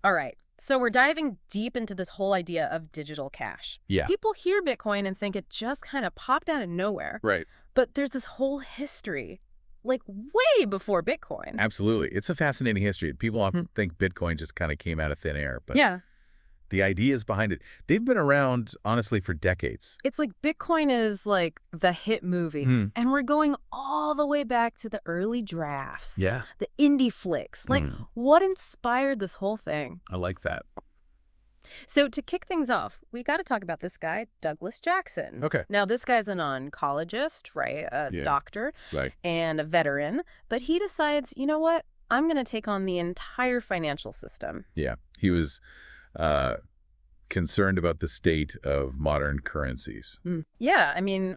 All right. So we're diving deep into this whole idea of digital cash. Yeah. People hear Bitcoin and think it just kind of popped out of nowhere. Right. But there's this whole history, like way before Bitcoin. Absolutely. It's a fascinating history. People often think Bitcoin just kind of came out of thin air, but Yeah. the ideas behind it, they've been around, honestly, for decades. It's like Bitcoin is like the hit movie. And we're going all the way back to the early drafts. Yeah. The indie flicks. Like, what inspired this whole thing? I like that. So to kick things off, we got to talk about this guy, Douglas Jackson. Okay. Now, this guy's an oncologist, right? A doctor Right. and a veteran. But he decides, you know what? I'm going to take on the entire financial system. Yeah. He was concerned about the state of modern currencies. Yeah. I mean,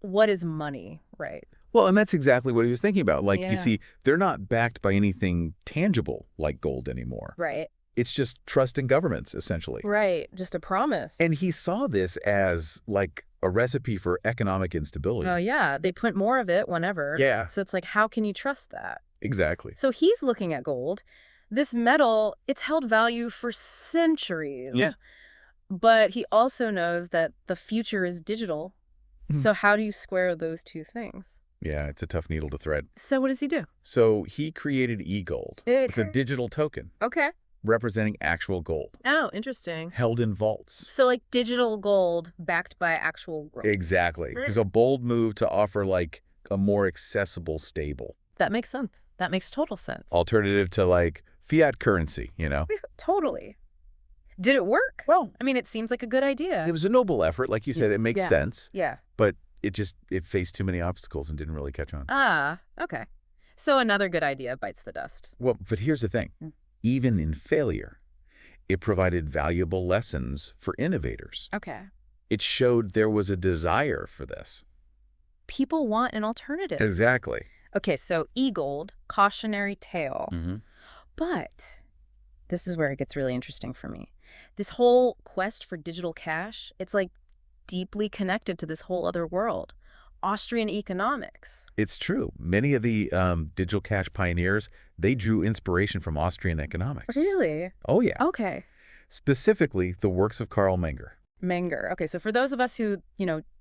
what is money, right? Well, and that's exactly what he was thinking about. Like, Yeah. you see, they're not backed by anything tangible like gold anymore. Right. It's just trust in governments, essentially. Right. Just a promise. And he saw this as like a recipe for economic instability. Oh, yeah. They print more of it whenever. Yeah. So it's like, how can you trust that? Exactly. So he's looking at gold. This metal, it's held value for centuries. Yeah. But he also knows that the future is digital. So how do you square those two things? Yeah, it's a tough needle to thread. So what does he do? So he created e-gold. It's a digital token Okay. representing actual gold, Oh, interesting. held in vaults. So like digital gold backed by actual gold. Exactly. It was a bold move to offer like a more accessible, stable That makes sense. That makes total sense. alternative to like fiat currency, you know? Totally. Did it work? Well, I mean, it seems like a good idea. it was a noble effort. Like you said, it makes sense, Yeah. but it faced too many obstacles and didn't really catch on. Ah, okay. So another good idea bites the dust. Well, but here's the thing. Even in failure, it provided valuable lessons for innovators. Okay. It showed there was a desire for this. People want an alternative. Exactly. Okay, so e-gold, cautionary tale. But this is where it gets really interesting for me. This whole quest for digital cash, it's like deeply connected to this whole other world. Austrian economics. It's true. Many of the digital cash pioneers, they drew inspiration from Austrian economics. Really? Oh, yeah. Okay. Specifically, the works of Karl Menger. Menger. Okay, so for those of us who,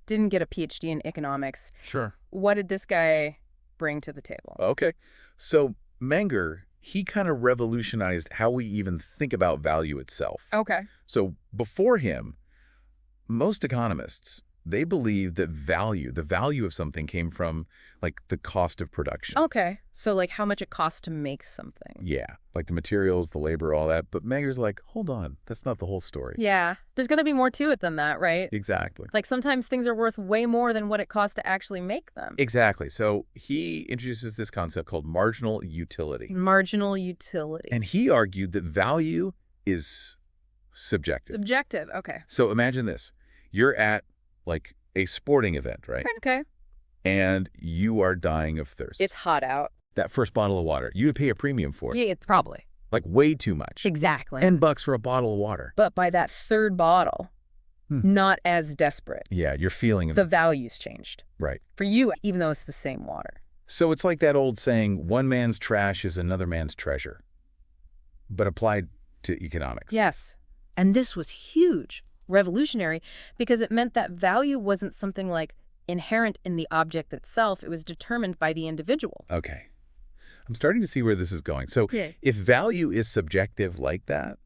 didn't get a PhD in economics, Sure. what did this guy bring to the table? Okay. So Menger, he kind of revolutionized how we even think about value itself. Okay. So before him, most economists, they believed that the value of something came from like the cost of production. Okay. So like how much it costs to make something. Yeah, like the materials, the labor, all that. But Menger's like, hold on, that's not the whole story. Yeah. There's going to be more to it than that, right? Exactly. Like sometimes things are worth way more than what it costs to actually make them. Exactly. So he introduces this concept called marginal utility. Marginal utility. And he argued that value is subjective. Subjective. Okay. So imagine this. You're at like a sporting event, right? Okay. And you are dying of thirst. It's hot out. That first bottle of water, you would pay a premium for it. Yeah, it's probably. Like way too much. Exactly. $10 for a bottle of water. But by that third bottle, not as desperate. Yeah, you're feeling The value's changed. right. For you, even though it's the same water. So it's like that old saying, one man's trash is another man's treasure, but applied to economics. Yes. And this was huge, revolutionary, because it meant that value wasn't something like inherent in the object itself. It was determined by the individual. Okay. I'm starting to see where this is going. So if value is subjective like that,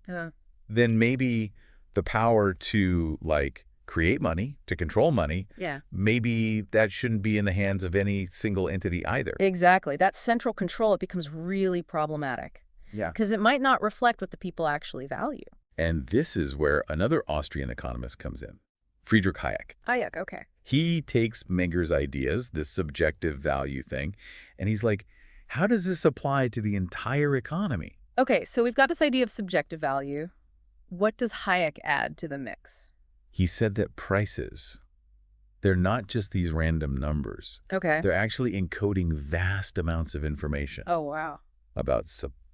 then maybe the power to like create money, to control money, maybe that shouldn't be in the hands of any single entity either. Exactly. That central control, it becomes really problematic. Yeah. Because it might not reflect what the people actually value. And this is where another Austrian economist comes in, Friedrich Hayek. Hayek, okay. He takes Menger's ideas, this subjective value thing, and he's like, how does this apply to the entire economy? Okay, so we've got this idea of subjective value. What does Hayek add to the mix? He said that prices, they're not just these random numbers. Okay. They're actually encoding vast amounts of information Oh, wow. about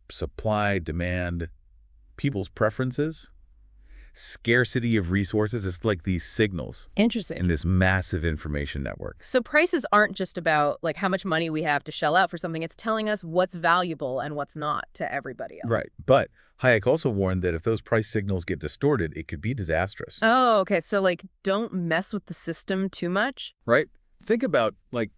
supply, demand, people's preferences. scarcity of resources. It's like these signals Interesting. in this massive information network. So prices aren't just about like how much money we have to shell out for something. It's telling us what's valuable and what's not to everybody else. Right. But Hayek also warned that if those price signals get distorted, it could be disastrous. Oh, okay. So like don't mess with the system too much. Right? Think about like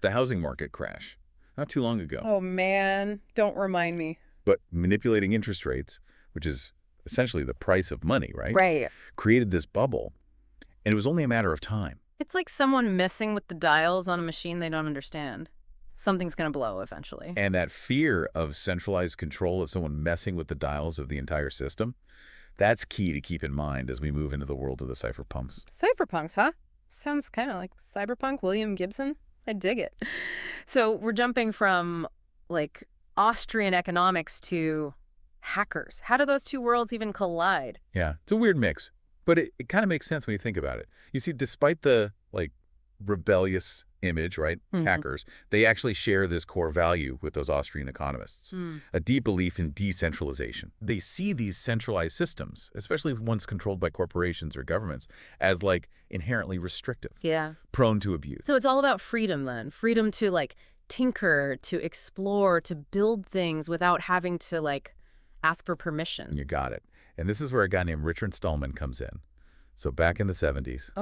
the housing market crash not too long ago. Oh, man. Don't remind me. But manipulating interest rates, which is essentially the price of money, right? Right. Created this bubble, and it was only a matter of time. It's like someone messing with the dials on a machine they don't understand. Something's going to blow eventually. And that fear of centralized control of someone messing with the dials of the entire system, that's key to keep in mind as we move into the world of the cypherpunks. Cypherpunks, huh? Sounds kind of like cyberpunk, William Gibson. I dig it. So we're jumping from, like, Austrian economics to hackers. How do those two worlds even collide? Yeah, it's a weird mix, but it kind of makes sense when you think about it. You see, despite the, like, rebellious image, right, hackers, they actually share this core value with those Austrian economists, a deep belief in decentralization. They see these centralized systems, especially ones controlled by corporations or governments, as, like, inherently restrictive, prone to abuse. So it's all about freedom then, freedom to, like, tinker, to explore, to build things without having to, like, ask for permission. You got it. And this is where a guy named Richard Stallman comes in. So back in the 70s,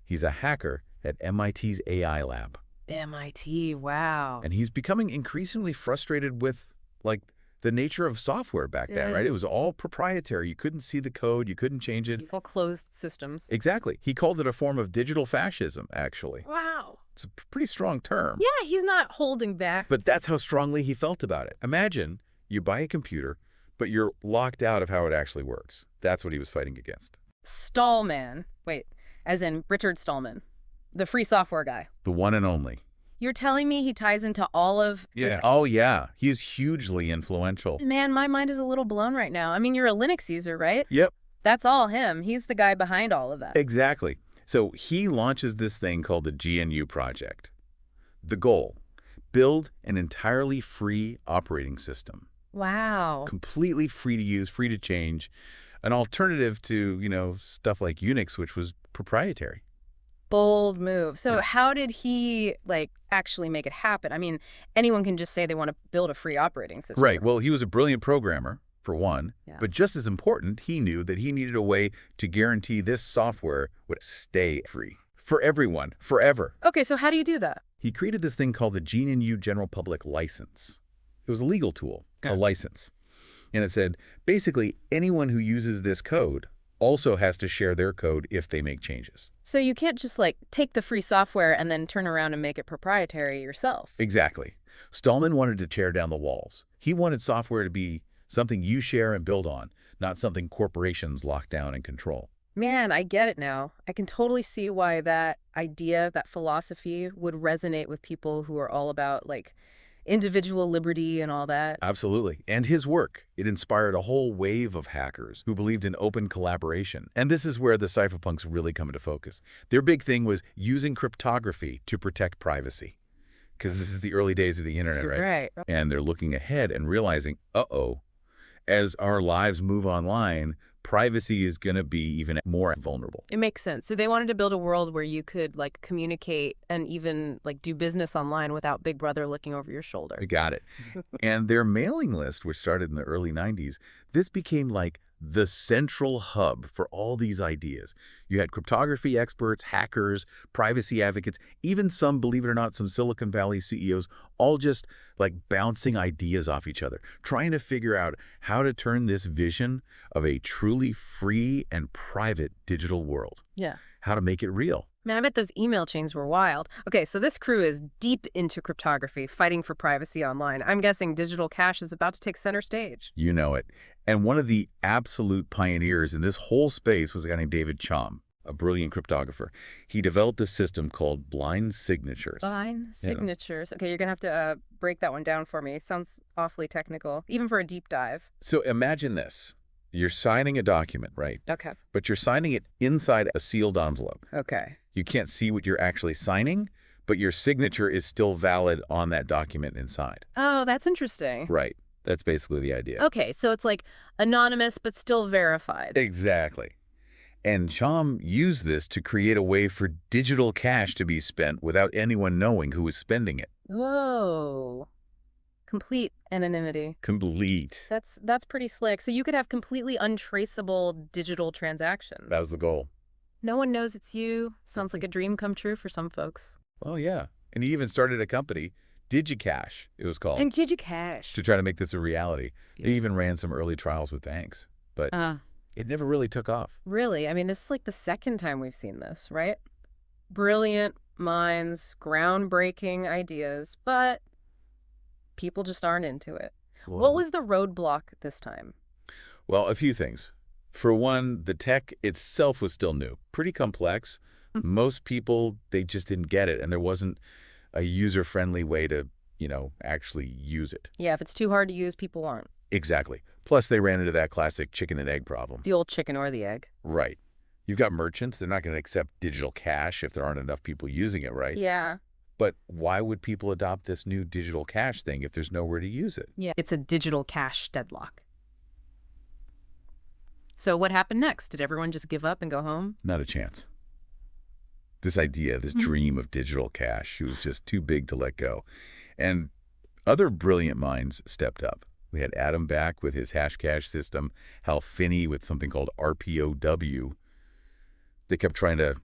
he's a hacker at MIT's AI lab. MIT, wow. And he's becoming increasingly frustrated with, like, the nature of software back then, right? It was all proprietary. You couldn't see the code. You couldn't change it. All closed systems. Exactly. He called it a form of digital fascism, actually. Wow. It's a pretty strong term. Yeah, he's not holding back. But that's how strongly he felt about it. Imagine you buy a computer, but you're locked out of how it actually works. That's what he was fighting against. Stallman. Wait, as in Richard Stallman. The free software guy. The one and only. You're telling me he ties into all of this? Oh, yeah. He's hugely influential. Man, my mind is a little blown right now. I mean, you're a Linux user, right? Yep. That's all him. He's the guy behind all of that. Exactly. So he launches this thing called the GNU project. The goal, build an entirely free operating system. Wow. Completely free to use, free to change. An alternative to, you know, stuff like Unix, which was proprietary. Bold move. So how did he, like, actually make it happen? I mean, anyone can just say they want to build a free operating system. Right. Well, he was a brilliant programmer, for one. But just as important, he knew that he needed a way to guarantee this software would stay free. For everyone, forever. Okay, so how do you do that? He created this thing called the GNU General Public License. It was a legal tool, a license. And it said, basically, anyone who uses this code also has to share their code if they make changes. So you can't just, like, take the free software and then turn around and make it proprietary yourself. Exactly. Stallman wanted to tear down the walls. He wanted software to be something you share and build on, not something corporations lock down and control. Man, I get it now. I can totally see why that idea, that philosophy would resonate with people who are all about, like, individual liberty and all that. Absolutely. And his work, it inspired a whole wave of hackers who believed in open collaboration. And this is where the cypherpunks really come into focus. Their big thing was using cryptography to protect privacy. Because this is the early days of the internet, right? Right. And they're looking ahead and realizing, uh-oh, as our lives move online, privacy is going to be even more vulnerable. It makes sense. So they wanted to build a world where you could, like, communicate and even, like, do business online without Big Brother looking over your shoulder. You got it. And their mailing list, which started in the early 90s, this became like the central hub for all these ideas. You had cryptography experts, hackers, privacy advocates, even some, believe it or not, some Silicon Valley CEOs, all just like bouncing ideas off each other, trying to figure out how to turn this vision of a truly free and private digital world. How to make it real. Man, I bet those email chains were wild. Okay, so this crew is deep into cryptography, fighting for privacy online. I'm guessing digital cash is about to take center stage. You know it. And one of the absolute pioneers in this whole space was a guy named David Chaum, a brilliant cryptographer. He developed a system called blind signatures. Blind signatures. Okay, you're going to have to break that one down for me. It sounds awfully technical, even for a deep dive. So imagine this. You're signing a document, right? Okay. But you're signing it inside a sealed envelope. Okay. You can't see what you're actually signing, but your signature is still valid on that document inside. Oh, that's interesting. Right. That's basically the idea. Okay, so it's like anonymous but still verified. Exactly. And Chom used this to create a way for digital cash to be spent without anyone knowing who was spending it. Whoa. Complete anonymity. Complete. That's pretty slick. So you could have completely untraceable digital transactions. That was the goal. No one knows it's you. Sounds like a dream come true for some folks. Well, yeah. And he even started a company, DigiCash, it was called. And DigiCash. To try to make this a reality. They even ran some early trials with banks. But it never really took off. Really? I mean, this is like the second time we've seen this, right? Brilliant minds, groundbreaking ideas, but people just aren't into it. Whoa. What was the roadblock this time? Well, a few things. For one, the tech itself was still new, pretty complex. Most people, they just didn't get it, and there wasn't a user-friendly way to, actually use it. Yeah, if it's too hard to use, people aren't. Exactly. Plus, they ran into that classic chicken and egg problem. The old chicken or the egg. Right. You've got merchants. They're not going to accept digital cash if there aren't enough people using it, right? Yeah. But why would people adopt this new digital cash thing if there's nowhere to use it? Yeah, it's a digital cash deadlock. So what happened next? Did everyone just give up and go home? Not a chance. This idea, this dream of digital cash, it was just too big to let go. And other brilliant minds stepped up. We had Adam Back with his Hashcash system, Hal Finney with something called RPOW. They kept trying to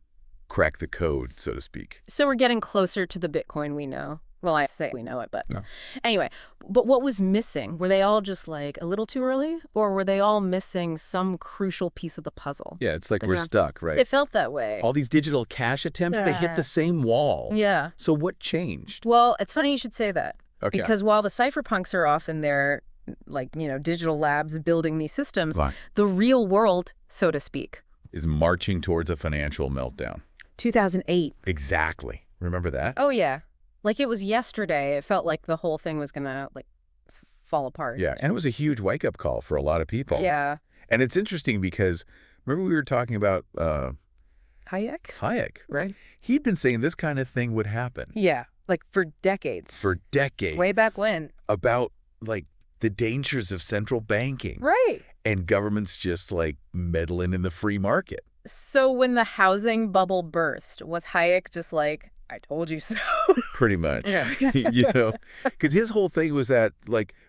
crack the code, so to speak. So we're getting closer to the Bitcoin we know. Well, I say we know it, but no. Anyway, but what was missing? Were they all just like a little too early? Or were they all missing some crucial piece of the puzzle? Yeah, it's like we're stuck, right? It felt that way. All these digital cash attempts, they hit the same wall. Yeah. So what changed? Well, it's funny you should say that. Okay. Because while the cypherpunks are off in their, digital labs building these systems, the real world, so to speak, is marching towards a financial meltdown. 2008. Exactly. Remember that? Oh, yeah. Like it was yesterday. It felt like the whole thing was going to, fall apart. Yeah, and it was a huge wake-up call for a lot of people. Yeah. And it's interesting because, remember we were talking about Hayek? Hayek. Right. He'd been saying this kind of thing would happen. Yeah, for decades. For decades. Way back when. About, the dangers of central banking. Right. And governments just, meddling in the free market. So when the housing bubble burst, was Hayek just like, I told you so? Pretty much. Yeah. Because his whole thing was that,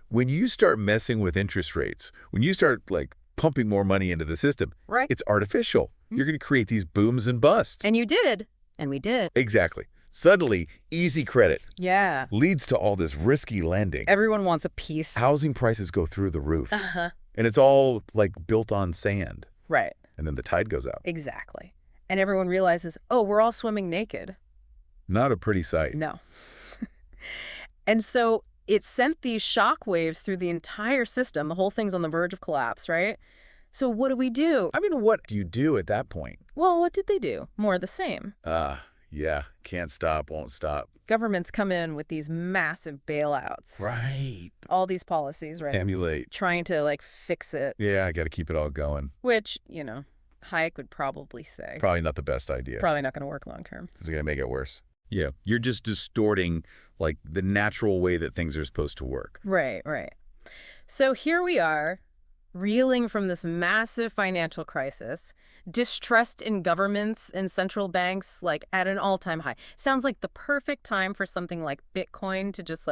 when you start messing with interest rates, when you start, pumping more money into the system, right, it's artificial. You're going to create these booms and busts. And you did. And we did. Exactly. Suddenly, easy credit leads to all this risky lending. Everyone wants a piece. Housing prices go through the roof. Uh-huh. And it's all, built on sand. Right. And then the tide goes out. Exactly. And everyone realizes, oh, we're all swimming naked. Not a pretty sight. No. And so it sent these shock waves through the entire system. The whole thing's on the verge of collapse, right? So what do we do? I mean, what do you do at that point? Well, what did they do? More of the same. Yeah. Can't stop, won't stop. Governments come in with these massive bailouts. Right. All these policies, right? Emulate. Trying to, fix it. Yeah, I got to keep it all going. Which, Hayek would probably say. Probably not the best idea. Probably not going to work long term. It's going to make it worse. Yeah. You're just distorting, the natural way that things are supposed to work. Right. So here we are, reeling from this massive financial crisis, distrust in governments and central banks, at an all-time high. Sounds like the perfect time for something like Bitcoin to just,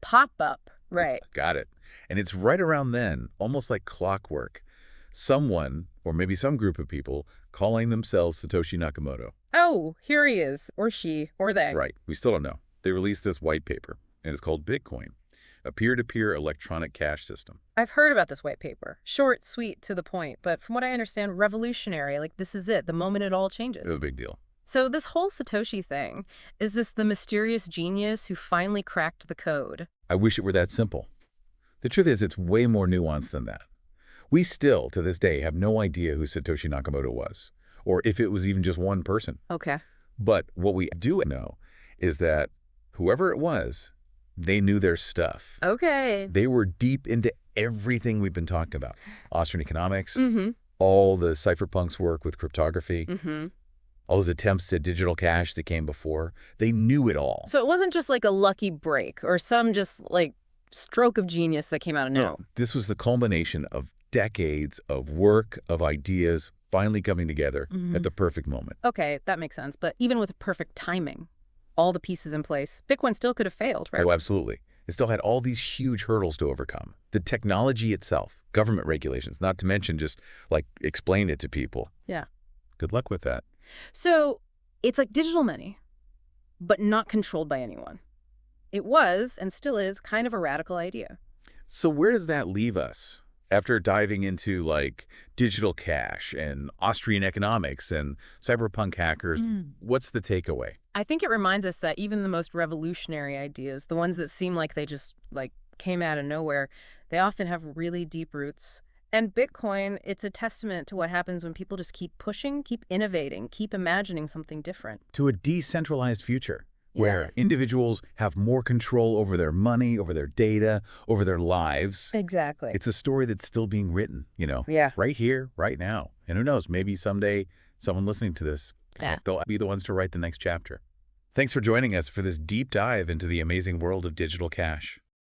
pop up. Right. Got it. And it's right around then, almost like clockwork, someone, or maybe some group of people, calling themselves Satoshi Nakamoto. Oh, here he is, or she, or they. Right. We still don't know. They released this white paper, and it's called Bitcoin, a peer-to-peer electronic cash system. I've heard about this white paper. Short, sweet, to the point, but from what I understand, revolutionary. This is it, the moment it all changes. It was a big deal. So this whole Satoshi thing, is this the mysterious genius who finally cracked the code? I wish it were that simple. The truth is, it's way more nuanced than that. We still, to this day, have no idea who Satoshi Nakamoto was, or if it was even just one person. Okay. But what we do know is that whoever it was, they knew their stuff. Okay. They were deep into everything we've been talking about. Austrian economics, Mm-hmm. all the Cypherpunk's work with cryptography, Mm-hmm. all those attempts at digital cash that came before. They knew it all. So it wasn't just a lucky break or some just stroke of genius that came out of nowhere. No, this was the culmination of decades of work, of ideas, finally coming together at the perfect moment. Okay, that makes sense. But even with perfect timing, all the pieces in place, Bitcoin still could have failed, right? Oh, absolutely. It still had all these huge hurdles to overcome. The technology itself, government regulations, not to mention just like explain it to people. Yeah. Good luck with that. So it's like digital money, but not controlled by anyone. It was, and still is, kind of a radical idea. So where does that leave us? After diving into like digital cash and Austrian economics and cyberpunk hackers, what's the takeaway? I think it reminds us that even the most revolutionary ideas, the ones that seem like they just came out of nowhere, they often have really deep roots. And Bitcoin, it's a testament to what happens when people just keep pushing, keep innovating, keep imagining something different. To a decentralized future where individuals have more control over their money, over their data, over their lives. Exactly. It's a story that's still being written, right here, right now. And who knows, maybe someday someone listening to this, they'll be the ones to write the next chapter. Thanks for joining us for this deep dive into the amazing world of digital cash.